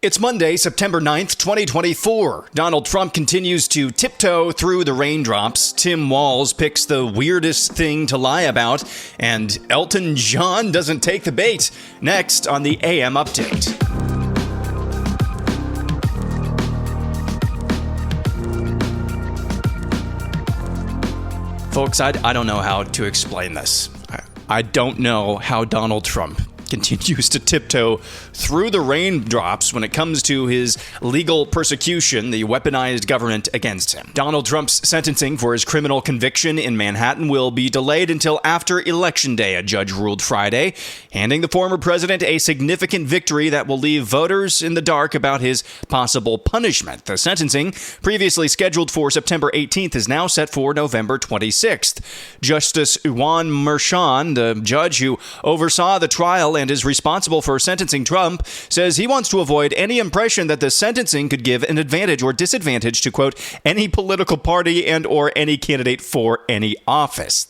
It's Monday, September 9th, 2024. Donald Trump continues to tiptoe through the raindrops. Tim Walz picks the weirdest thing to lie about. And Elton John doesn't take the bait. Next on the AM Update. Folks, I don't know how to explain this. I don't know how Donald Trump continues to tiptoe through the raindrops when it comes to his legal persecution, the weaponized government against him. Donald Trump's sentencing for his criminal conviction in Manhattan will be delayed until after Election Day, a judge ruled Friday, handing the former president a significant victory that will leave voters in the dark about his possible punishment. The sentencing, previously scheduled for September 18th, is now set for November 26th. Justice Juan Merchan, the judge who oversaw the trial and is responsible for sentencing Trump, says he wants to avoid any impression that the sentencing could give an advantage or disadvantage to, quote, any political party and or any candidate for any office.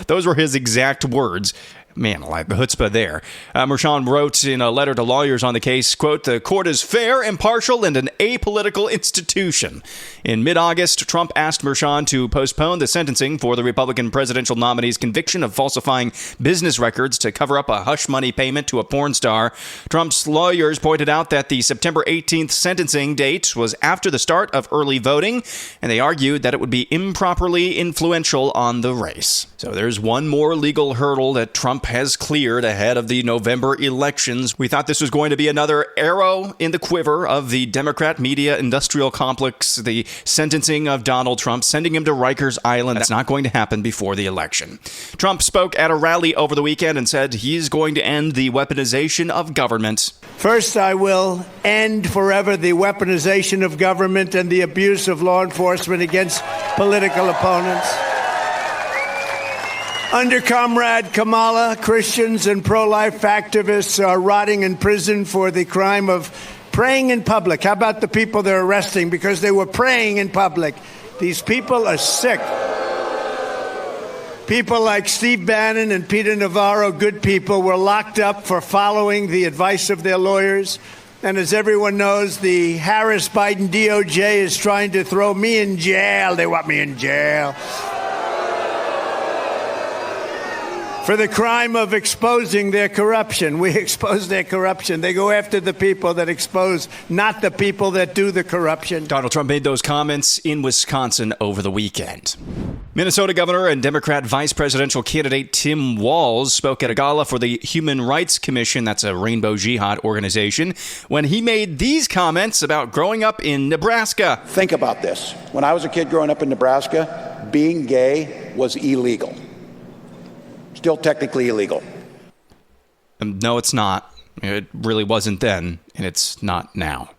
Those were his exact words. Man, like the chutzpah there. Merchan wrote in a letter to lawyers on the case, quote, the court is fair, impartial, and an apolitical institution. In mid-August, Trump asked Merchan to postpone the sentencing for the Republican presidential nominee's conviction of falsifying business records to cover up a hush money payment to a porn star. Trump's lawyers pointed out that the September 18th sentencing date was after the start of early voting, and they argued that it would be improperly influential on the race. So there's one more legal hurdle that Trump has cleared ahead of the November elections. We thought this was going to be another arrow in the quiver of the Democrat media industrial complex, the sentencing of Donald Trump, sending him to Rikers Island. That's not going to happen before the election. Trump spoke at a rally over the weekend and said he's going to end the weaponization of government. First, I will end forever the weaponization of government and the abuse of law enforcement against political opponents. Under Comrade Kamala, Christians and pro-life activists are rotting in prison for the crime of praying in public. How about the people they're arresting because they were praying in public? These people are sick. People like Steve Bannon and Peter Navarro, good people, were locked up for following the advice of their lawyers. And as everyone knows, the Harris-Biden DOJ is trying to throw me in jail. They want me in jail for the crime of exposing their corruption. We expose their corruption. They go after the people that expose, not the people that do the corruption. Donald Trump made those comments in Wisconsin over the weekend. Minnesota Governor and Democrat vice presidential candidate Tim Walz spoke at a gala for the Human Rights Commission, that's a Rainbow Jihad organization, when he made these comments about growing up in Nebraska. Think about this. When I was a kid growing up in Nebraska, being gay was illegal. Still technically illegal. No, it's not. It really wasn't then, and it's not now.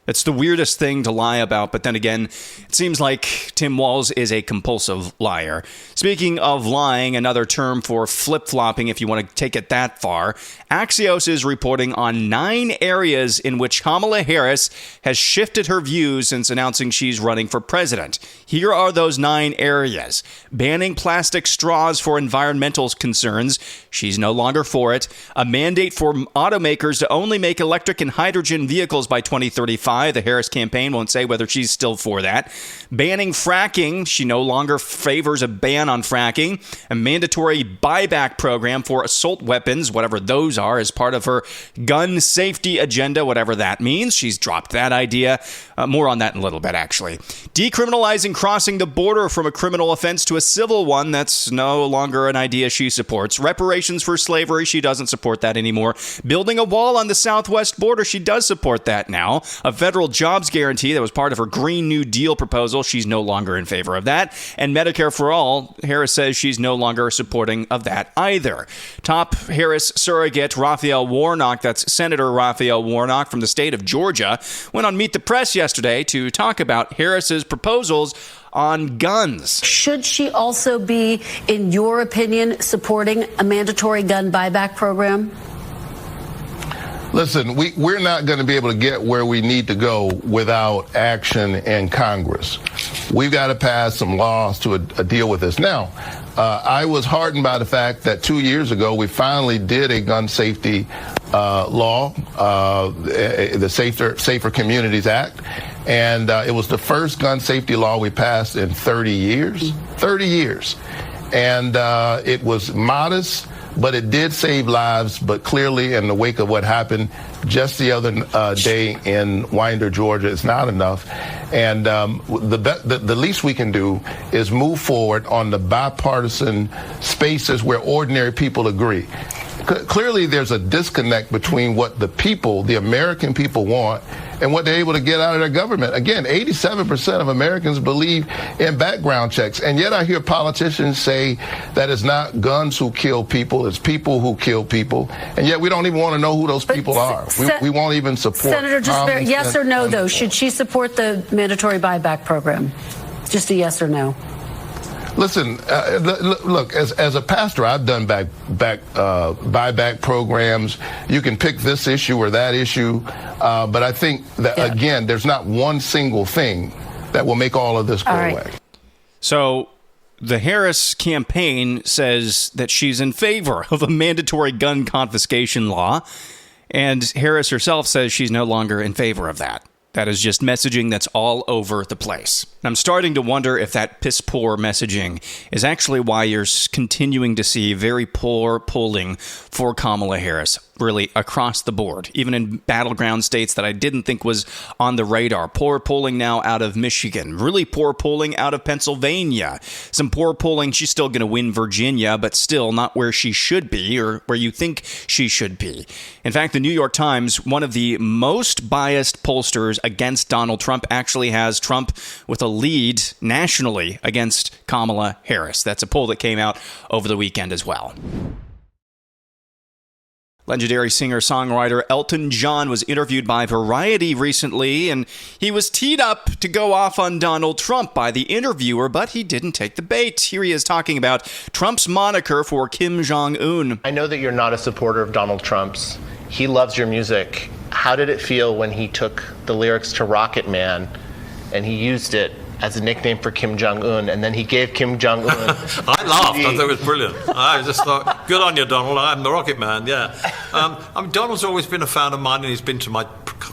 It's the weirdest thing to lie about, but then again, it seems like Tim Walz is a compulsive liar. Speaking of lying, another term for flip-flopping, if you want to take it that far, Axios is reporting on 9 areas in which Kamala Harris has shifted her views since announcing she's running for president. Here are those 9 areas. Banning plastic straws for environmental concerns. She's no longer for it. A mandate for automakers to only make electric and hydrogen vehicles by 2035. The Harris campaign won't say whether she's still for that. Banning fracking. She no longer favors a ban on fracking. A mandatory buyback program for assault weapons, whatever those are, as part of her gun safety agenda, whatever that means. She's dropped that idea. More on that in a little bit, actually. Decriminalizing crossing the border from a criminal offense to a civil one. That's no longer an idea she supports. Reparations for slavery. She doesn't support that anymore. Building a wall on the southwest border. She does support that now. A federal jobs guarantee that was part of her Green New Deal proposal. She's no longer in favor of that. And Medicare for all, Harris says she's no longer supporting of that either. Top Harris surrogate Raphael Warnock, that's Senator Raphael Warnock from the state of Georgia, went on Meet the Press yesterday to talk about Harris's proposals on guns. Should she also be, in your opinion, supporting a mandatory gun buyback program? Listen, we're not going to be able to get where we need to go without action in Congress. We've got to pass some laws to deal with this. Now, I was heartened by the fact that 2 years ago we finally did a gun safety law, the Safer Communities Act, and it was the first gun safety law we passed in 30 years. 30 years. And it was modest, but it did save lives. But clearly, in the wake of what happened just the other day in Winder, Georgia, it's not enough. And the least we can do is move forward on the bipartisan spaces where ordinary people agree. Clearly, there's a disconnect between what the people, the American people, want and what they're able to get out of their government. Again, 87% of Americans believe in background checks, and yet I hear politicians say that it's not guns who kill people, it's people who kill people, and yet we don't even want to know who those people are. We won't even support. Senator, just yes or no, though, should she support the mandatory buyback program? Just a yes or no. Listen, look, as a pastor, I've done buyback programs. You can pick this issue or that issue, but I think that, again, there's not one single thing that will make all of this go away. So the Harris campaign says that she's in favor of a mandatory gun confiscation law, and Harris herself says she's no longer in favor of that. That is just messaging that's all over the place. I'm starting to wonder if that piss-poor messaging is actually why you're continuing to see very poor polling for Kamala Harris, really across the board, even in battleground states that I didn't think was on the radar. Poor polling now out of Michigan, really poor polling out of Pennsylvania. Some poor polling, she's still going to win Virginia, but still not where she should be or where you think she should be. In fact, the New York Times, one of the most biased pollsters against Donald Trump, actually has Trump with a lead nationally against Kamala Harris. That's a poll that came out over the weekend as well. Legendary singer-songwriter Elton John was interviewed by Variety recently, and he was teed up to go off on Donald Trump by the interviewer, but he didn't take the bait. Here he is talking about Trump's moniker for Kim Jong-un. I know that you're not a supporter of Donald Trump's. He loves your music. How did it feel when he took the lyrics to Rocket Man and he used it as a nickname for Kim Jong-un, and then he gave Kim Jong-un... I laughed. I thought it was brilliant. I just thought, good on you, Donald. I'm the Rocket Man, yeah. Donald's always been a fan of mine, and he's been to my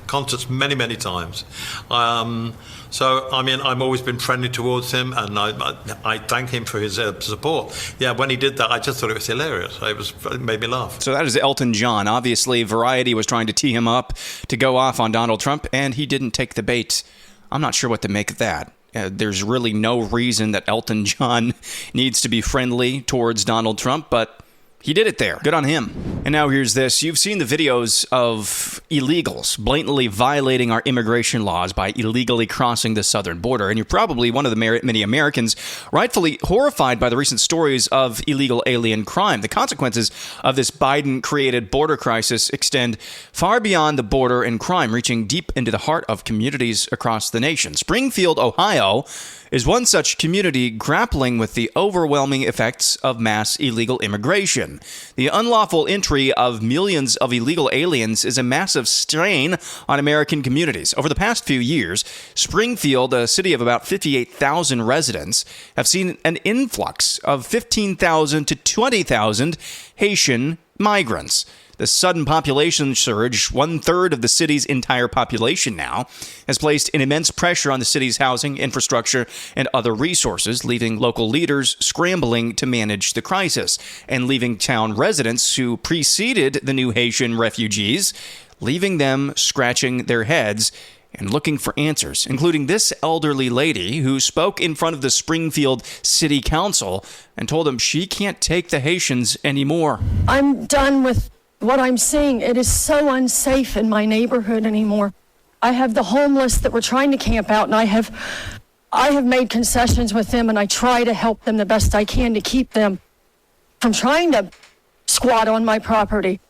concerts many, many times. So, I've always been friendly towards him, and I thank him for his support. Yeah, when he did that, I just thought it was hilarious. It made me laugh. So that is Elton John. Obviously, Variety was trying to tee him up to go off on Donald Trump, and he didn't take the bait. I'm not sure what to make of that. There's really no reason that Elton John needs to be friendly towards Donald Trump, but he did it there. Good on him. And now here's this. You've seen the videos of illegals blatantly violating our immigration laws by illegally crossing the southern border. And you're probably one of the many Americans rightfully horrified by the recent stories of illegal alien crime. The consequences of this Biden-created border crisis extend far beyond the border and crime, reaching deep into the heart of communities across the nation. Springfield, Ohio, is one such community grappling with the overwhelming effects of mass illegal immigration. The unlawful entry of millions of illegal aliens is a massive strain on American communities. Over the past few years, Springfield, a city of about 58,000 residents, have seen an influx of 15,000 to 20,000 Haitian migrants. The sudden population surge, 1/3 of the city's entire population now, has placed an immense pressure on the city's housing, infrastructure, and other resources, leaving local leaders scrambling to manage the crisis, and leaving town residents who preceded the new Haitian refugees, leaving them scratching their heads and looking for answers, including this elderly lady who spoke in front of the Springfield City Council and told them she can't take the Haitians anymore. I'm done with what I'm seeing. It is so unsafe in my neighborhood anymore. I have the homeless that were trying to camp out, and I have made concessions with them, and I try to help them the best I can to keep them from trying to squat on my property.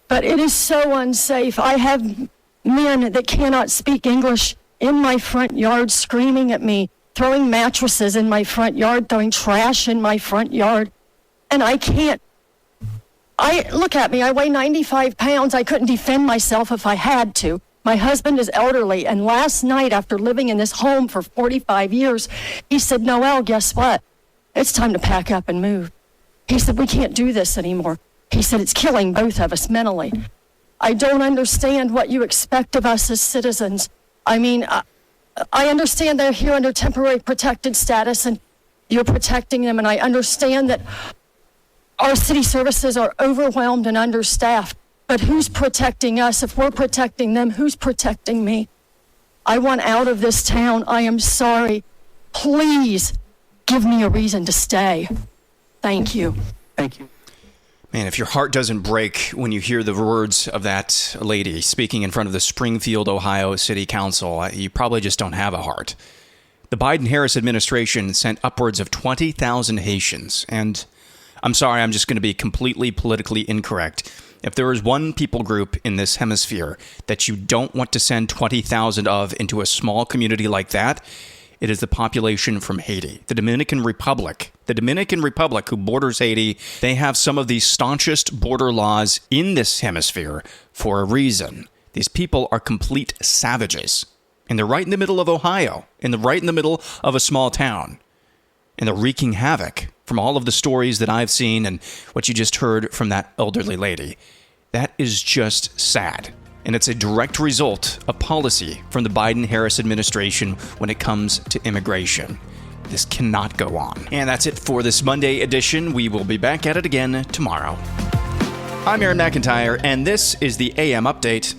But it is so unsafe. I have men that cannot speak English in my front yard screaming at me, throwing mattresses in my front yard, throwing trash in my front yard, and I can't. Look at me, I weigh 95 pounds. I couldn't defend myself if I had to. My husband is elderly, and last night, after living in this home for 45 years, he said, Noelle, guess what? It's time to pack up and move. He said, we can't do this anymore. He said, it's killing both of us mentally. I don't understand what you expect of us as citizens. I mean, I understand they're here under temporary protected status and you're protecting them, and I understand that our city services are overwhelmed and understaffed. But who's protecting us? If we're protecting them, who's protecting me? I want out of this town. I am sorry. Please give me a reason to stay. Thank you. Thank you. Man, if your heart doesn't break when you hear the words of that lady speaking in front of the Springfield, Ohio City Council, you probably just don't have a heart. The Biden-Harris administration sent upwards of 20,000 Haitians, and I'm sorry, I'm just going to be completely politically incorrect. If there is one people group in this hemisphere that you don't want to send 20,000 of into a small community like that, it is the population from Haiti, the Dominican Republic. The Dominican Republic, who borders Haiti, they have some of the staunchest border laws in this hemisphere for a reason. These people are complete savages. And they're right in the middle of Ohio, right in the middle of a small town. And they're wreaking havoc from all of the stories that I've seen and what you just heard from that elderly lady. That is just sad. And it's a direct result of policy from the Biden-Harris administration when it comes to immigration. This cannot go on. And that's it for this Monday edition. We will be back at it again tomorrow. I'm Aaron McIntyre, and this is the AM Update.